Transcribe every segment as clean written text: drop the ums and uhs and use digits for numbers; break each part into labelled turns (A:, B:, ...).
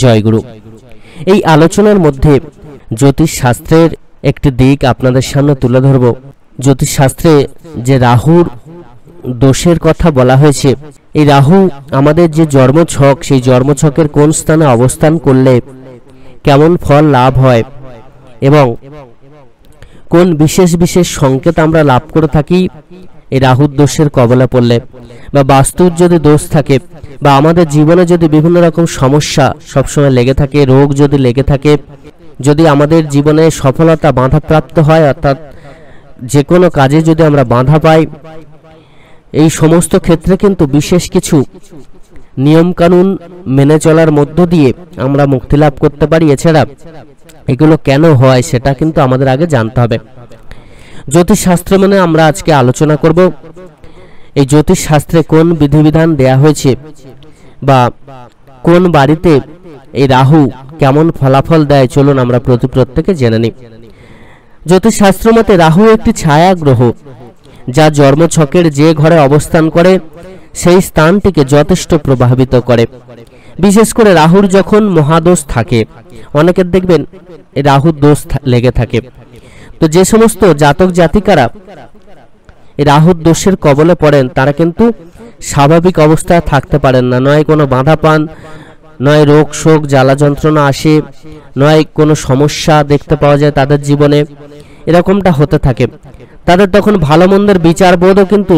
A: জয়গুরু। এই আলোচনার মধ্যে জ্যোতিষ শাস্ত্রের একটি দিক আপনাদের সামনে তুলে ধরব। জ্যোতিষ শাস্ত্রে যে রাহুর দোষের কথা বলা হয়েছে, এই রাহু আমাদের যে জন্মছক, সেই জন্মছকের কোন স্থানে অবস্থান করলে কেমন ফল লাভ হয় এবং কোন বিশেষ বিশেষ সংকেত আমরা লাভ করে থাকি এই রাহুর দোষের কবলে পড়লে, বা বাস্তুর যদি দোষ থাকে, বা আমাদের জীবনে যদি বিভিন্ন রকম সমস্যা সবসময় লেগে থাকে, রোগ যদি লেগে থাকে, যদি আমাদের জীবনে সফলতা বাধাপ্রাপ্ত হয়, অর্থাৎ যে কোনো কাজে যদি আমরা বাধা পাই, এই সমস্ত ক্ষেত্রে কিন্তু বিশেষ কিছু নিয়মকানুন মেনে চলার মধ্য দিয়ে আমরা মুক্তি লাভ করতে পারি। এছাড়া এগুলো কেন হয় সেটা কিন্তু আমাদের আগে জানতে হবে। জ্যোতিষ শাস্ত্র মানে আমরা আজকে আলোচনা করব এই জ্যোতিষ শাস্ত্রে কোন বিধিবিধান দেয়া হয়েছে, বা কোন বাড়িতে এই রাহু কেমন ফলাফল দেয়, চলুন আমরা প্রত্যেকে জেনে নিই। জ্যোতিষ শাস্ত্র মতে রাহু একটি ছায়া গ্রহ, যা জন্মছকের যে ঘরে অবস্থান করে সেই স্থানটিকে যথেষ্ট প্রভাবিত করে। বিশেষ করে রাহুর যখন মহাদোষ থাকে, অনেকের দেখবেন এই রাহুর দোষ লেগে থাকে, তো যে সমস্ত জাতক জাতিকারা এই রাহুর দোষের কবলে পড়েন তারা কিন্তু স্বাভাবিক অবস্থায় থাকতে পারেন না, নয় কোনো বাধা পান, নয় রোগ শোক জ্বালা যন্ত্রণা আসে, নয় কোনো সমস্যা দেখতে পাওয়া যায় তাদের জীবনে, এরকমটা হতে থাকে। তাদের তখন ভালো মন্দের বিচার বোধও কিন্তু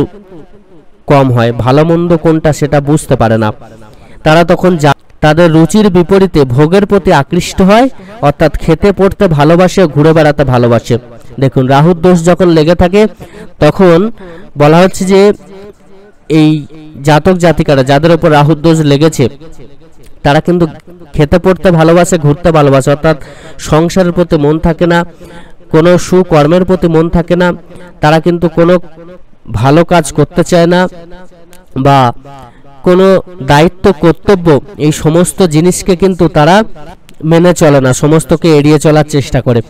A: কম হয়, ভালো মন্দ কোনটা সেটা বুঝতে পারে না। তারা তখন তাদের রুচির বিপরীতে ভোগের প্রতি আকৃষ্ট হয়, অর্থাৎ খেতে পড়তে ভালোবাসে, ঘুরে বেড়াতে ভালোবাসে। দেখুন, রাহুর দোষ যখন লেগে থাকে তখন বলা হচ্ছে যে এই জাতক জাতিকারা যাদের উপর রাহুর দোষ লেগেছে তারা কিন্তু খেতে পড়তে ভালোবাসে, ঘুরতে ভালোবাসে, অর্থাৎ সংসারের প্রতি মন থাকে না, কোনো সুকর্মের প্রতি মন থাকে না, তারা কিন্তু কোনো ভালো কাজ করতে চায় না, বা কোনো দায়িত্ব কর্তব্য এই সমস্ত জিনিসকে কিন্তু তারা মেনে চলে না, সমস্তকে এড়িয়ে চলার চেষ্টা করে।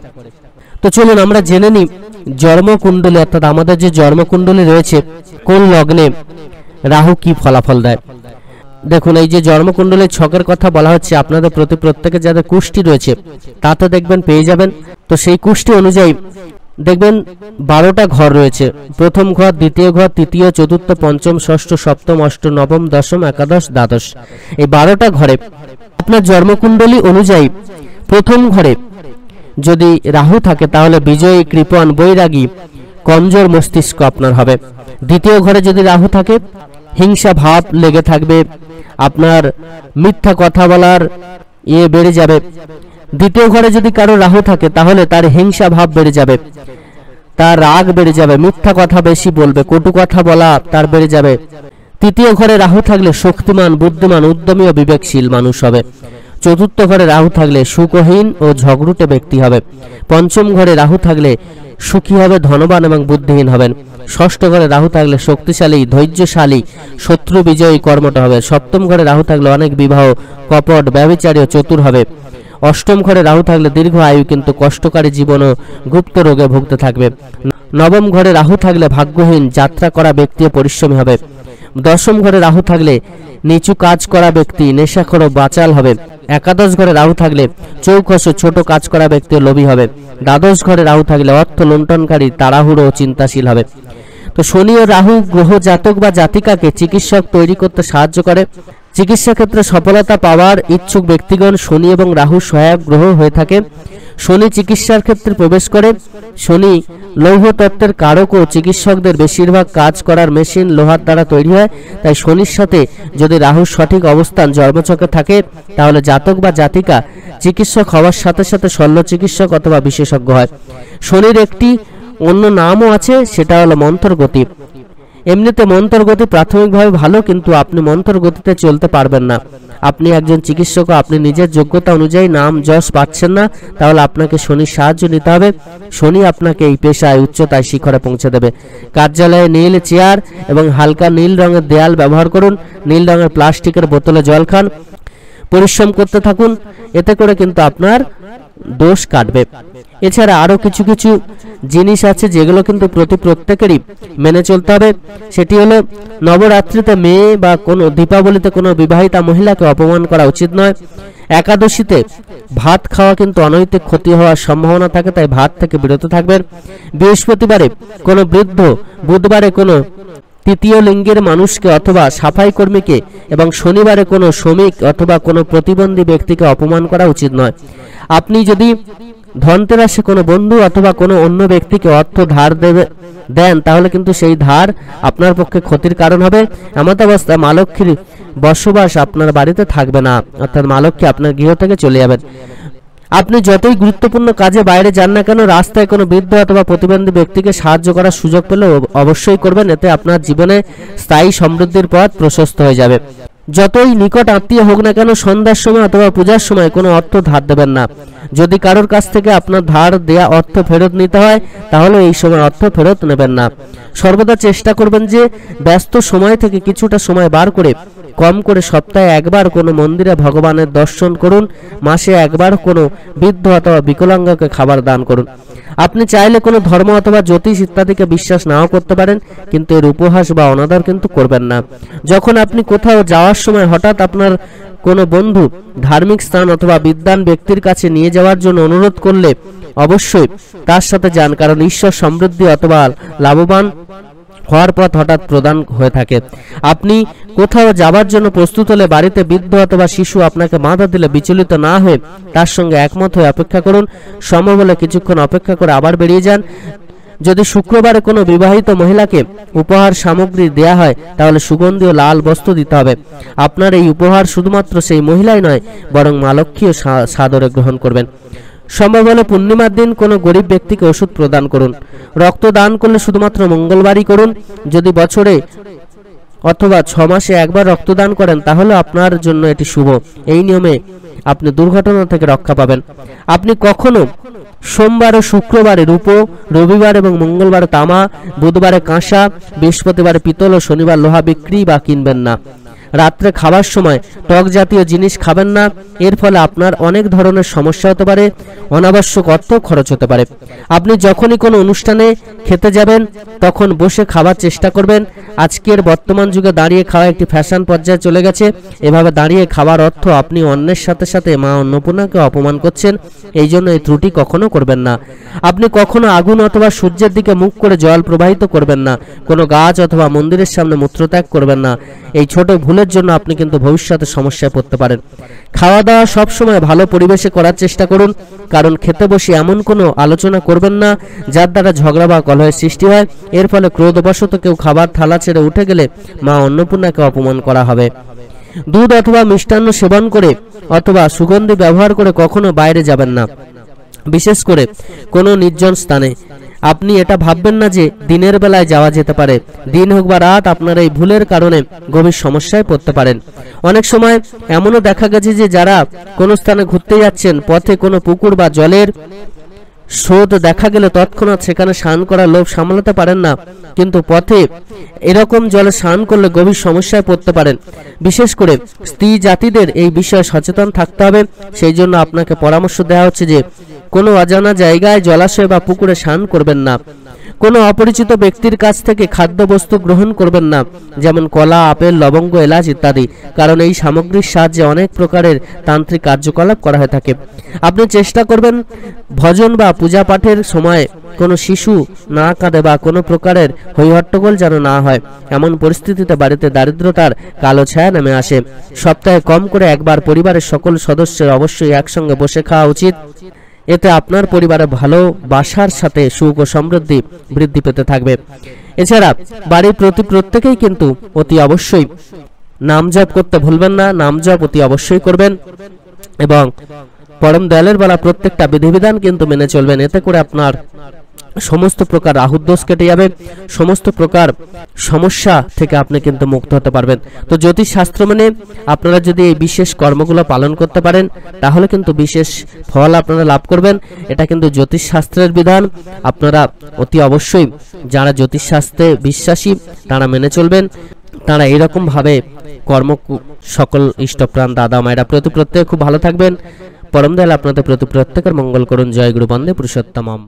A: তো চলুন আমরা জেনে নিই জন্মকুণ্ডলী, অর্থাৎ আমাদের যে জন্মকুণ্ডলী রয়েছে কোন লগ্নে রাহু কি ফলাফল দেয়। দেখুন, এই যে জন্মকুণ্ডলীর ছকের কথা বলা হচ্ছে, আপনাদের প্রত্যেকে যাদের কুষ্টি রয়েছে তাতে দেখবেন পেয়ে যাবেন। তো সেই কুষ্টি অনুযায়ী দেখবেন 12টা ঘর রয়েছে। প্রথম ঘর, দ্বিতীয় ঘর, তৃতীয়, চতুর্থ, পঞ্চম, ষষ্ঠ, সপ্তম, অষ্টম, নবম, দশম, একাদশ, দ্বাদশ, এই 12টা ঘরে আপনার জন্মকুণ্ডলী অনুযায়ী প্রথম ঘরে যদি রাহু থাকে তাহলে বিজয়ী, কৃপণ, বৈরাগী, কমজোর মস্তিষ্ক আপনার হবে। দ্বিতীয় ঘরে যদি রাহু থাকে হিংসা ভাব লেগে থাকবে, আপনার মিথ্যা কথা বলার বেড়ে যাবে। দ্বিতীয় ঘরে যদি কারো রাহু থাকে তাহলে তার হিংসা ভাব বেড়ে যাবে, তার রাগ বেড়ে যাবে, মিথ্যা কথা বেশি বলবে, কটু কথা বলা তার বেড়ে যাবে। তৃতীয় ঘরে রাহু থাকলে শক্তিমান, বুদ্ধিমান, উদ্যমী ও বিবেকশীল মানুষ হবে। চতুর্থ ঘরে রাহু থাকলে সুখহীন ও ঝগড়ুটে ব্যক্তি হবে। পঞ্চম ঘরে রাহু থাকলে সুখী হবে, ধনবান এবং বুদ্ধিহীন হবেন। ষষ্ঠ ঘরে রাহু থাকলে শক্তিশালী, ধৈর্যশালী, শত্রু বিজয়ী, কর্মঠ হবে। সপ্তম ঘরে রাহু থাকলে অনেক বিবাহ, কপট, ব্যভিচারী ও চতুর হবে। অষ্টম ঘরে রাহু থাকলে দীর্ঘ আয়ু কিন্তু কষ্টকারী জীবন ও গুপ্ত রোগে ভুগতে থাকবে। নবম ঘরে রাহু থাকলে ভাগ্যহীন, যাত্রা করা ব্যক্তি ও পরিশ্রমী হবে। দশম ঘরে রাহু থাকলে নিচু কাজ করা ব্যক্তি নেশাখোর ও বাচাল হবে। একাদশ ঘরে রাহু থাকলে চৌকস ও ছোট কাজ করা ব্যক্তি লোভী হবে। দ্বাদশ ঘরে রাহু থাকলে অর্থ লুণ্ঠনকারী, তাড়াহুড়ো ও চিন্তাশীল হবে। তো শনি ও রাহু গ্রহ জাতক বা জাতিকাকে চিকিৎসক তৈরি করতে সাহায্য করে। চিকিৎসা ক্ষেত্রে সফলতা পাওয়ার ইচ্ছুক ব্যক্তিগণ শনি এবং রাহু সহায়ক গ্রহ হয়ে থাকে। শনি চিকিৎসার ক্ষেত্রে প্রবেশ করে। শনি লৌহ তত্ত্বের কারক ও চিকিৎসকদের বেশিরভাগ কাজ করার মেশিন লোহার দ্বারা তৈরি হয়। তাই শনির সাথে যদি রাহুর সঠিক অবস্থান জন্মছকে থাকে তাহলে জাতক বা জাতিকা চিকিৎসক হওয়ার সাথে সাথে শল্য চিকিৎসক অথবা বিশেষজ্ঞ হয়। শনির একটি অন্য নামও আছে, সেটা হলো মন্থর গতি। এমনিতে মন্থর গতি প্রাথমিকভাবে ভালো, কিন্তু আপনি মন্থর গতিতে চলতে পারবেন না। আপনি একজন চিকিৎসক, আপনি নিজের যোগ্যতা অনুযায়ী নাম যশ পাচ্ছেন না, তাহলে আপনাকে শনির সাহায্য নিতে হবে। শনি আপনাকে এই পেশায় উচ্চতায় শিখরে পৌঁছে দেবে। কার্যালয়ে নীল চেয়ার এবং হালকা নীল রঙের দেয়াল ব্যবহার করুন। নীল রঙের প্লাস্টিকের বোতলে জল খান, পরিশ্রম করতে থাকুন, এতে করে কিন্তু আপনার দোষ কাটবে। এছাড়া আরো কিছু কিছু জিনিস আছে যেগুলো কিন্তু প্রত্যেকেরই মেনে চলতে হবে। সেটি হলো নবরাত্রিতে মেয়ে বা কোনো দীপাবলিতে কোনো বিবাহিতা মহিলাকে অপমান করা উচিত নয়। একাদশীতে ভাত খাওয়া কিন্তু অনৈতিক ক্ষতি হওয়ার সম্ভাবনা থাকে, তাই ভাত থেকে বিরত থাকবেন। বৃহস্পতিবারে কোনো বৃদ্ধ, বুধবারে কোনো তৃতীয় লিঙ্গের মানুষকে অথবা সাফাই কর্মীকে এবং শনিবারে কোনো শ্রমিক অথবা কোনো প্রতিবন্ধী ব্যক্তিকে অপমান করা উচিত নয়। আপনি যদি ধনতেরাসে কোনো বন্ধু অথবা কোনো অন্য ব্যক্তিকে অর্থ ধার দেন তাহলে কিন্তু সেই ধার আপনার পক্ষে ক্ষতির কারণ হবে। এমত অবস্থায় মা লক্ষ্মীর বসবাস আপনার বাড়িতে থাকবে না, অর্থাৎ মা লক্ষ্মী আপনার গৃহ থেকে চলে যাবেন। আপনি যতই গুরুত্বপূর্ণ কাজে বাইরে যান না কেন, রাস্তায় কোনো বৃদ্ধ অথবা প্রতিবন্ধী ব্যক্তিকে সাহায্য করার সুযোগ পেলে অবশ্যই করবেন। এতে আপনার জীবনে স্থায়ী সমৃদ্ধির পথ প্রশস্ত হয়ে যাবে। যতই নিকট আত্মীয় হোক না কেন, সন্ধ্যার সময় অথবা পূজার সময় কোনো অর্থ ধার দেবেন না। যদি কারোর কাছ থেকে আপনার ধার দেয়া অর্থ ফেরত নিতে হয় তাহলে এই সময় অর্থ ফেরত নেবেন না। সর্বদা চেষ্টা করবেন যে ব্যস্ত সময় থেকে কিছুটা সময় বার করে, কম করে সপ্তাহে একবার কোনো মন্দিরে ভগবানের দর্শন করুন। মাসে একবার কোনো বৃদ্ধ অথবা বিকলাঙ্গকে খাবার দান করুন। আপনি চাইলে কোনো ধর্ম অথবা জ্যোতিষ ইত্যাদিকে বিশ্বাস নাও করতে পারেন, কিন্তু এর উপহাস বা অনাদর কিন্তু করবেন না। যখন আপনি কোথাও যাওয়ার সময় হঠাৎ আপনার কোনো বন্ধু ধার্মিক স্থান অথবা বিদ্বান ব্যক্তির কাছে নিয়ে যাওয়ার জন্য অনুরোধ করলে অবশ্যই তার সাথে যান, কারণ ঈশ্বর সমৃদ্ধি অথবা লাভবান হওয়ার পথ হঠাৎ প্রদান হয়ে থাকে। আপনি কোথাও যাবার জন্য প্রস্তুত হলে বাড়িতে বৃদ্ধ অথবা শিশু আপনাকে বাধা দিলে বিচলিত না হয়ে তার সঙ্গে একমত হয়ে অপেক্ষা করুন। সম্ভব হলে কিছুক্ষণ অপেক্ষা করে আবার বেরিয়ে যান। যদি শুক্রবারে কোনো বিবাহিত মহিলাকে উপহার সামগ্রী দেয়া হয় তাহলে সুগন্ধি ও লাল বস্ত্র দিতে হবে। আপনার এই উপহার শুধুমাত্র সেই মহিলাই নয়, বরং মা লক্ষ্মীও সাদরে গ্রহণ করবেন। সম্ভব হলে পূর্ণিমার দিন কোনো গরিব ব্যক্তিকে ওষুধ প্রদান করুন। রক্তদান করলে শুধুমাত্র মঙ্গলবারই করুন। যদি বছরে অথবা 6 মাসে একবার রক্তদান করেন তাহলে আপনার জন্য এটি শুভ। এই নিয়মে আপনি দুর্ঘটনা থেকে রক্ষা পাবেন। আপনি কখনো সোমবার ও শুক্রবারে রূপো, রবিবার এবং মঙ্গলবারে তামা, বুধবারে কাঁসা, বৃহস্পতিবারে পিতল ও শনিবার লোহা বিক্রি বা কিনবেন না। রাত্রে খাবার সময় টক জাতীয় জিনিস খাবেন না। এর ফলে আপনার অনেক ধরনের সমস্যা হতে পারে, অনাবশ্যক অর্থ খরচ হতে পারে। আপনি যখনই কোনো অনুষ্ঠানে খেতে যাবেন তখন বসে খাবার চেষ্টা করবেন। আজকের বর্তমান যুগে দাঁড়িয়ে খাওয়া একটি ফ্যাশন পর্যায়ে চলে গেছে। এভাবে দাঁড়িয়ে খাবার অর্থ আপনি অন্যের সাথে সাথে মা অন্নপূর্ণাকে অপমান করছেন। এই জন্য এই ত্রুটি কখনো করবেন না। আপনি কখনো আগুন অথবা সূর্যের দিকে মুখ করে জল প্রবাহিত করবেন না। কোনো গাছ অথবা মন্দিরের সামনে মূত্রত্যাগ করবেন না। এই ছোট ভুলের জন্য আপনি কিন্তু ভবিষ্যতে সমস্যায় পড়তে পারেন। খাওয়া দাওয়া সবসময় ভালো পরিবেশে করার চেষ্টা করুন, কারণ খেতে বসে এমন কোনো আলোচনা করবেন না যার দ্বারা ঝগড়া বা কলহের সৃষ্টি হয়। এর ফলে ক্রোধবশত কেউ খাবার থালা ছেড়ে উঠে গেলে মা অন্নপূর্ণাকে অপমান করা হবে। দুধ অথবা মিষ্টান্ন সেবন করে অথবা সুগন্ধি ব্যবহার করে কখনো বাইরে যাবেন না, বিশেষ করে কোনো নির্জন স্থানে। আপনি এটা ভাববেন না যে দিনের বেলায় যাওয়া যেতে পারে। দিন হোক বা রাত, আপনার এই ভুলের কারণে গভীর সমস্যায় পড়তে পারেন। অনেক সময় এমনও দেখা গেছে যে যারা কোনো স্থানে ঘুরতে যাচ্ছেন, পথে কোনো পুকুর বা জলের স্রোত দেখা গেলে তৎক্ষণাৎ সেখানে স্নান করার লোভ সামলাতে পারেন না, কিন্তু পথে এরকম জলে স্নান করলে গভীর সমস্যায় পড়তে পারেন। বিশেষ করে স্ত্রী জাতিদের এই বিষয়ে সচেতন থাকতে হবে। সেই জন্য আপনাকে পরামর্শ দেওয়া হচ্ছে যে কোনো অজানা জায়গায় জলাশয় বা পুকুরে স্নান করবেন না। কোনো অপরিচিত ব্যক্তির কাছ থেকে খাদ্যবস্তু গ্রহণ করবেন না, যেমন কলা, আপেল, লবঙ্গ, এলাচ ইত্যাদি, কারণ এই সামগ্রীর সাহায্যে অনেক প্রকারের তান্ত্রিক কার্যকলাপ করা হয়ে থাকে। আপনি চেষ্টা করবেন ভজন বা পূজা পাঠের সময় কোনো শিশু না কাঁদে বা কোনো প্রকারের হইহট্টগোল যেন না হয়। এমন পরিস্থিতিতে বাড়িতে দারিদ্রতার কালো ছায়া নেমে আসে। সপ্তাহে কম করে একবার পরিবারের সকল সদস্যের অবশ্যই একসঙ্গে বসে খাওয়া উচিত। এতে আপনার পরিবারের ভালোবাসার সাথে সুখ ও সমৃদ্ধি বৃদ্ধি পেতে থাকবে। এছাড়া বাড়ির প্রত্যেকেই কিন্তু অতি অবশ্যই নাম জপ করতে ভুলবেন না। নাম জপ অতি অবশ্যই করবেন এবং পরম দয়ালের বলা প্রত্যেকটা বিধিবিধান কিন্তু মেনে চলবেন। এতে করে আপনার সমস্ত প্রকার রাহুর দোষ কেটে যাবে, সমস্ত প্রকার সমস্যা থেকে আপনি কিন্তু মুক্ত হতে পারবেন। তো জ্যোতিষ শাস্ত্র মেনে আপনারা যদি এই বিশেষ কর্মগুলো পালন করতে পারেন তাহলে কিন্তু বিশেষ ফল আপনারা লাভ করবেন। এটা কিন্তু জ্যোতিষ শাস্ত্রের বিধান। আপনারা অতি অবশ্যই যারা জ্যোতিষ শাস্ত্রে বিশ্বাসী তারা মেনে চলবেন। তারা এরকম ভাবে কর্ম সকল ইষ্টপ্রাণ দাদা মায়েরা প্রত্যেকে খুব ভালো থাকবেন। পরম দয়াল আপনাদের প্রত্যেকের মঙ্গল করুন। জয় গুরু বন্দে পুরুষোত্তমম।